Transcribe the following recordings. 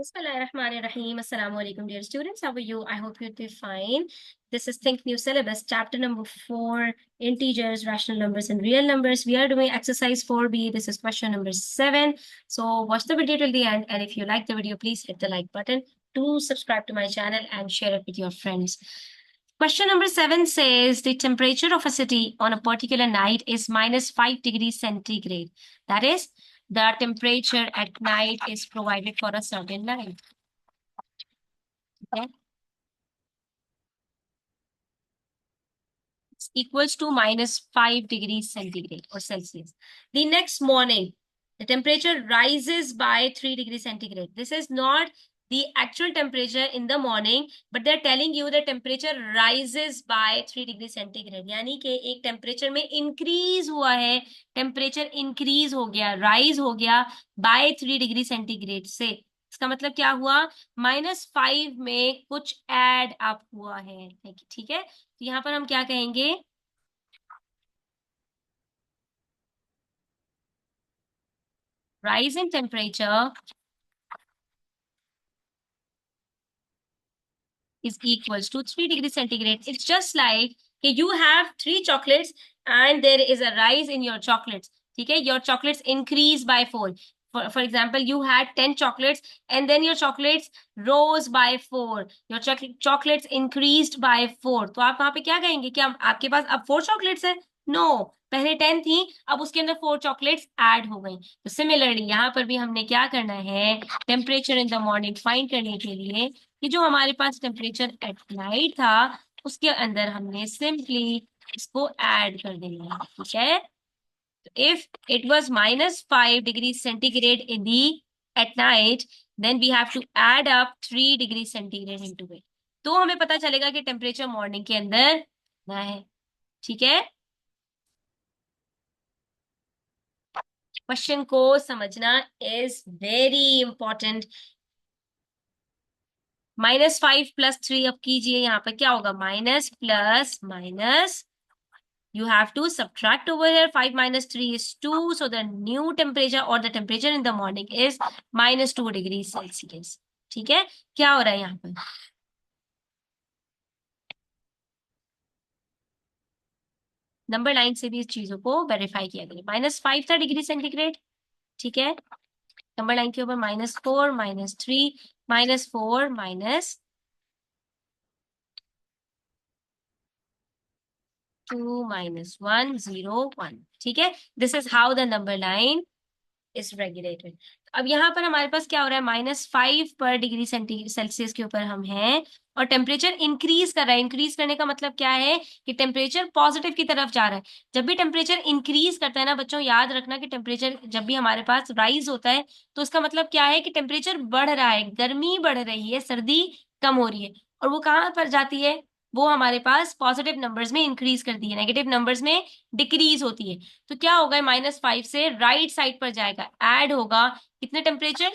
Bismillahirrahmanirrahim. Assalamu alaikum, dear students. How are you? I hope you'll be fine. This is Think New Syllabus, chapter number 4, integers, rational numbers, and real numbers. We are doing exercise 4B. This is question number 7. So watch the video till the end. And if you like the video, please hit the like button. Do subscribe to my channel and share it with your friends. Question number 7 says the temperature of a city on a particular night is minus 5 degrees centigrade. That is, the temperature at night is provided for a certain night. Okay. It's equals to minus 5 degrees centigrade or Celsius. The next morning, the temperature rises by 3 degrees centigrade. This is not the actual temperature in the morning, but they're telling you the temperature rises by 3 degree centigrade. यानी कि एक temperature में increase हुआ है, temperature increase हो गया, rise हो गया बाय 3 डिग्री सेंटीग्रेड से. इसका मतलब क्या हुआ? -5 में कुछ ऐड अप हुआ है. ठीक है, तो यहाँ पर हम क्या कहेंगे? Rise in temperature is equals to 3 degrees centigrade. It's just like you have 3 chocolates and there is a rise in your chocolates. Okay, your chocolates increase by 4. For example, you had 10 chocolates and then your chocolates rose by 4. Your chocolates increased by 4. तो आप वहां पे क्या कहेंगे? क्या आपके पास अब 4 chocolates है? No, पहले 10 थी, अब उसके अंदर 4 चॉकलेट्स ऐड हो गई. तो सिमिलरली यहाँ पर भी हमने क्या करना है? Temperature in the morning find करने के लिए कि जो हमारे पास टेम्परेचर एट नाइट था उसके अंदर हमने सिंपली इसको ऐड कर देना है. ठीक है, if it was -5 degrees centigrade in the at night, then we have to add up 3 degrees centigrade into it. तो हमें पता चलेगा कि टेम्परेचर मॉर्निंग के अंदर कितना है. ठीक है, क्वेश्चन को समझना इज वेरी इंपॉर्टेंट. -5 + 3 अब कीजिए, यहाँ पर क्या होगा? Minus plus minus. You have to subtract over here. 5 minus 3 is 2. So the new temperature or the temperature in the morning is -2 degrees Celsius. ठीक है, क्या हो रहा है यहाँ पर? नंबर लाइन से भी इस चीजों को वेरीफाई किया गया. -5 था डिग्री सेंटीग्रेड. ठीक है, नंबर लाइन के ऊपर -4 -3 -4 -2 -1 0 1. ठीक है, this is how the number line is regulated. अब यहाँ पर हमारे पास क्या हो रहा है? -5 पर डिग्री सेल्सियस के ऊपर हम हैं और टेम्परेचर इंक्रीज कर रहा है. इंक्रीज करने का मतलब क्या है? कि टेम्परेचर पॉजिटिव की तरफ जा रहा है. जब भी टेम्परेचर इंक्रीज करता है ना बच्चों, याद रखना कि टेम्परेचर जब भी हमारे पास राइज होता है तो उसका मतलब क्या है? कि टेम्परेचर बढ़ रहा है, गर्मी बढ़ रही है, सर्दी कम हो रही है. और वो कहाँ पर जाती है? वो हमारे पास पॉजिटिव नंबर्स में इंक्रीज करती है, नेगेटिव नंबर्स में डिक्रीज होती है. तो क्या होगा? -5 से राइट साइड पर जाएगा, ऐड होगा कितने टेम्परेचर?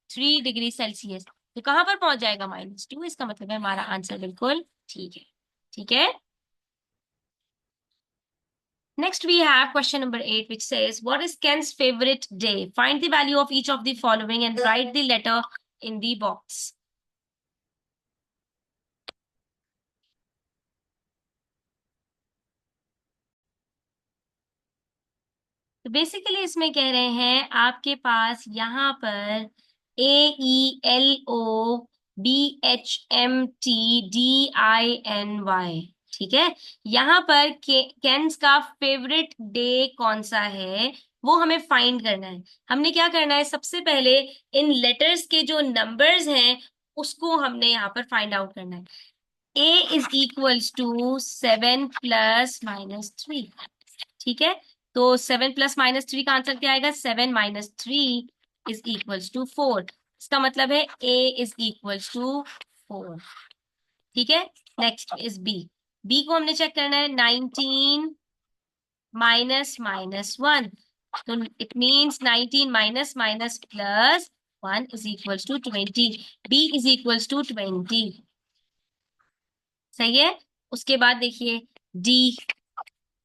3 degree Celsius. तो कहां पर पहुंच जाएगा? -2. इसका मतलब है हमारा आंसर बिल्कुल ठीक है. ठीक है, next we have question number 8 which says what is Ken's favorite day? Find the value of each of the following and write the letter in the box. तो बेसिकली इसमें कह रहे हैं आपके पास यहाँ पर AELOBHMTDINY. ठीक है, यहाँ पर केन्स का फेवरेट डे कौन सा है वो हमें फाइंड करना है. हमने क्या करना है? सबसे पहले इन लेटर्स के जो नंबर्स हैं उसको हमने यहाँ पर फाइंड आउट करना है. A is equals to 7 + -3. ठीक है, तो 7 + -3 का आंसर क्या आएगा? 7 - 3 इज इक्वल्स टू 4. इसका मतलब है A इज इक्वल्स टू 4. ठीक है, नेक्स्ट इज B. B को हमने चेक करना है. 19 -1. तो it means 19 -1 is equals to 20. B is equals to 20. सही है. उसके बाद देखिए D.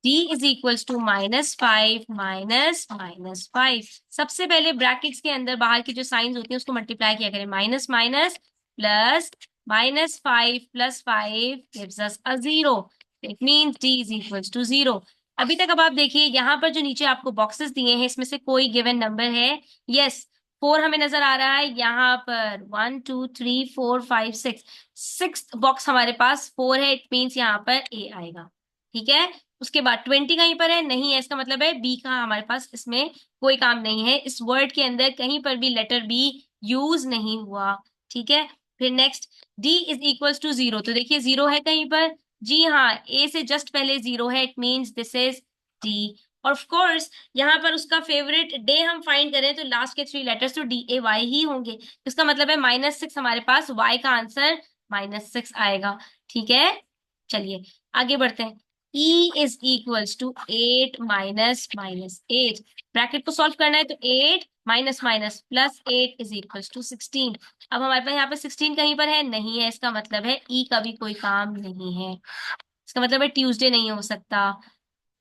d is equals to -5 minus -5। सबसे पहले ब्रैकेट्स के अंदर बाहर की जो साइंस होती है उसको मल्टीप्लाई किया करें, minus minus plus, -5 + 5 gives us a 0। It means d is equals to 0। अभी तक अब आप देखिए यहाँ पर जो नीचे आपको बॉक्सेस दिए हैं इसमें से कोई गिवन नंबर है? यस, 4 हमें नजर आ रहा है यहाँ पर, 1 2 3 4 5 6, सिक्स बॉक्स हमारे पास 4 है, इट मीन्स यहाँ पर ए आएगा। ठीक है, उसके बाद 20 कहीं पर है? नहीं है, इसका मतलब है बी का हमारे पास इसमें कोई काम नहीं है, इस वर्ड के अंदर कहीं पर भी लेटर बी यूज नहीं हुआ। ठीक है, फिर next, D is equals to 0, तो देखिए 0 है कहीं पर? जी हाँ, ए से जस्ट पहले 0 है, it means this is D. और ऑफ कोर्स यहाँ पर उसका फेवरेट डे हम फाइंड करें तो लास्ट के 3 लेटर्स तो DAY ही होंगे, इसका मतलब है -6 हमारे पास y का आंसर -6 आएगा। ठीक है, चलिए आगे बढ़ते हैं। E is equals to 8 minus -8, bracket को सॉल्व करना है तो 8 minus minus plus 8 is equals to 16। अब हमारे पास यहाँ पे 16 कहीं पर है? नहीं है, इसका मतलब है E का भी कोई काम नहीं है, इसका मतलब है ट्यूसडे नहीं हो सकता।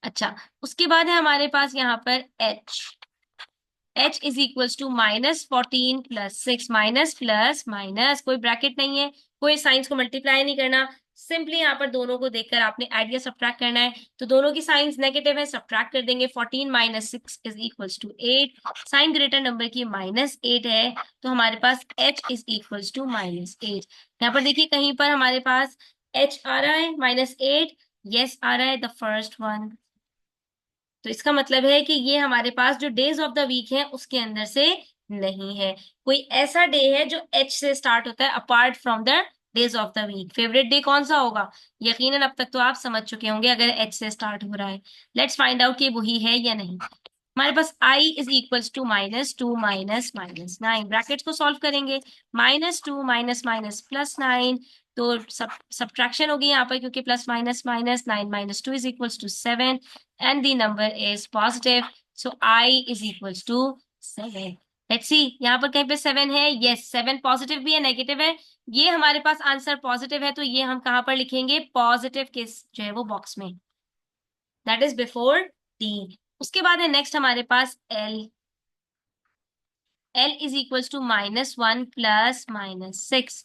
अच्छा, उसके बाद है हमारे पास यहाँ पर h is equals to -14 + 6, minus plus minus, कोई ब्रैकेट नहीं है, कोई साइंस को मल्टीप्लाई नहीं करना, सिंपली यहाँ पर दोनों को देखकर आपने ऐड या सब्ट्रैक्ट करना है, तो दोनों की साइंस नेगेटिव है, सब्ट्रैक्ट कर देंगे। 14 - 6 is equals to 8, sign greater number की -8 है, तो हमारे पास h इज इक्वल्स टू -8। यहाँ पर देखिए कहीं पर हमारे पास h आ रहा है -8, यस आ रहा है द फर्स्ट वन, तो इसका मतलब है कि ये हमारे पास जो डेज ऑफ द वीक है उसके अंदर से नहीं है। कोई ऐसा डे है जो एच से स्टार्ट होता है apart from the days of the week, favourite day कौन सा होगा? यकीनन अब तक तो आप समझ चुके होंगे अगर एच से स्टार्ट हो रहा है। लेट्स फाइंड आउट कि वही है या नहीं। हमारे पास i is equals to -2 minus -9, brackets को सॉल्व करेंगे, -2 माइनस माइनस +9, तो सब्ट्रैक्शन होगी यहाँ पर क्योंकि plus minus minus, 9 - 2 is equals to 7 and the number is positive, so i is equals to 7। Let's see यहाँ पर कहीं पे 7 है? यस, 7 पॉजिटिव भी है नेगेटिव है, ये हमारे पास आंसर पॉजिटिव है, तो ये हम कहाँ पर लिखेंगे? पॉजिटिव के जो है वो बॉक्स में, दैट इज बिफोर डी। उसके बाद है नेक्स्ट हमारे पास L is equals to -1 plus -6,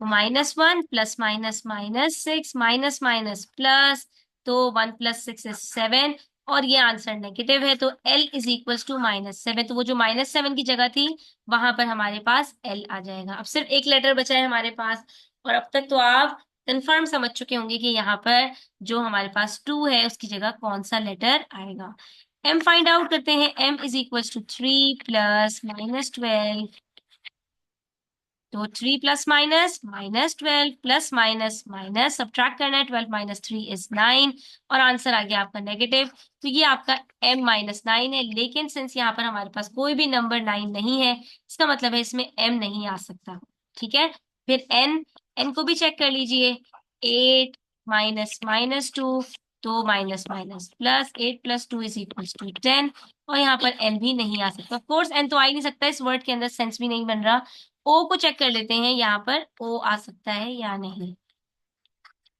तो -1 plus minus -6 minus minus plus, तो 1 + 6 इज 7, और ये आंसर नेगेटिव है, तो L इज इक्वल्स टू -7, तो वो जो -7 की जगह थी वहां पर हमारे पास L आ जाएगा। अब सिर्फ एक लेटर बचा है हमारे पास, और अब तक तो आप कंफर्म समझ चुके होंगे कि यहाँ पर जो हमारे पास 2 है उसकी जगह कौन सा लेटर आएगा। m फाइंड आउट करते हैं, m is equals to 3 plus -12, तो 3 plus minus -12 plus minus minus, subtract करना है, 12 - 3 इज 9, और आंसर आ गया आपका नेगेटिव, तो ये आपका m - 9 है। लेकिन सिंस यहाँ पर हमारे पास कोई भी नंबर 9 नहीं है, इसका मतलब है इसमें m नहीं आ सकता। ठीक है, फिर n को भी चेक कर लीजिए, 8 माइनस -2, तो minus minus plus, 8 + 2 is equals to 10, और यहाँ पर n भी नहीं आ सकता। ऑफ कोर्स n तो आ ही नहीं सकता, इस वर्ड के अंदर सेंस भी नहीं बन रहा। ओ को चेक कर लेते हैं, यहाँ पर ओ आ सकता है या नहीं।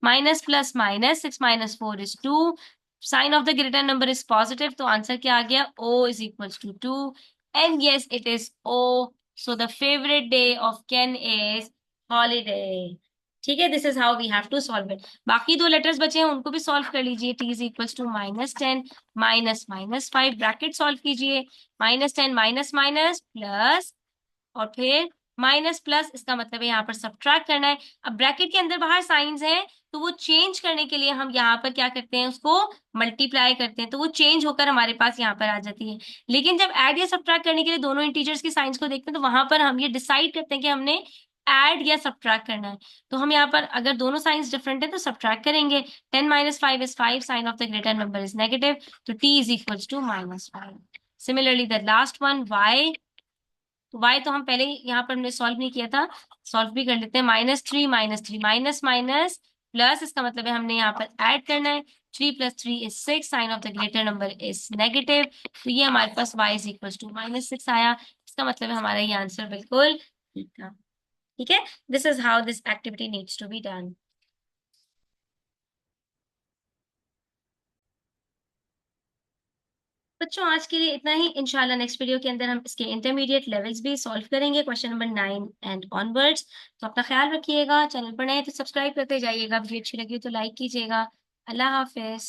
Minus plus minus, 6 - 4 is 2, sign of the greater number is positive, तो आंसर क्या आ गया? O is equals to 2, and yes it is O, so the favourite day of Ken is holiday. ठीक है, this is how we have to solve it. बाकी 2 letters बचे हैं उनको भी सॉल्व कर लीजिए। t is equals to -10 minus -5, bracket solve कीजिए, -10 माइनस माइनस प्लस, और फिर माइनस प्लस, इसका मतलब है यहाँ पर सब्ट्रैक्ट करना है। अब ब्रैकेट के अंदर बाहर साइंस है, तो वो चेंज करने के लिए हम यहाँ पर क्या करते हैं, उसको मल्टीप्लाई करते हैं, तो वो चेंज होकर हमारे पास यहाँ पर आ जाती है। लेकिन जब ऐड या सब्ट्रैक्ट करने के लिए दोनों इंटीजर्स की साइंस को देखते हैं, तो वहां पर हम ये डिसाइड करते हैं कि हमने ऐड या सब्ट्रैक्ट करना है, तो हम यहाँ पर अगर दोनों साइंस डिफरेंट है तो सब्ट्रैक्ट करेंगे। 10 - 5 is 5, sign of the greater number is negative, तो t is equals to -5। Similarly the last one y, तो y तो हम पहले ही यहाँ पर हमने सॉल्व नहीं किया था, सॉल्व भी कर लेते हैं। -3 - 3 माइनस माइनस प्लस, इसका मतलब है हमने यहाँ पर ऐड करना है, 3 + 3 is 6, sign of the greater number is negative, तो ये हमारे पास y इज इक्वल टू -6 आया, इसका मतलब है हमारा ये आंसर बिल्कुल ठीक था। ठीक है, this is how this activity needs to be done. बच्चों आज के लिए इतना ही। इंशाल्लाह नेक्स्ट वीडियो के अंदर हम इसके इंटरमीडिएट लेवल्स भी सॉल्व करेंगे, क्वेश्चन नंबर 9 एंड ऑनवर्ड्स। तो अपना ख्याल रखिएगा, चैनल पर नए तो सब्सक्राइब करते जाइएगा, वीडियो अच्छी लगी हो तो लाइक कीजिएगा। अल्लाह हाफिज।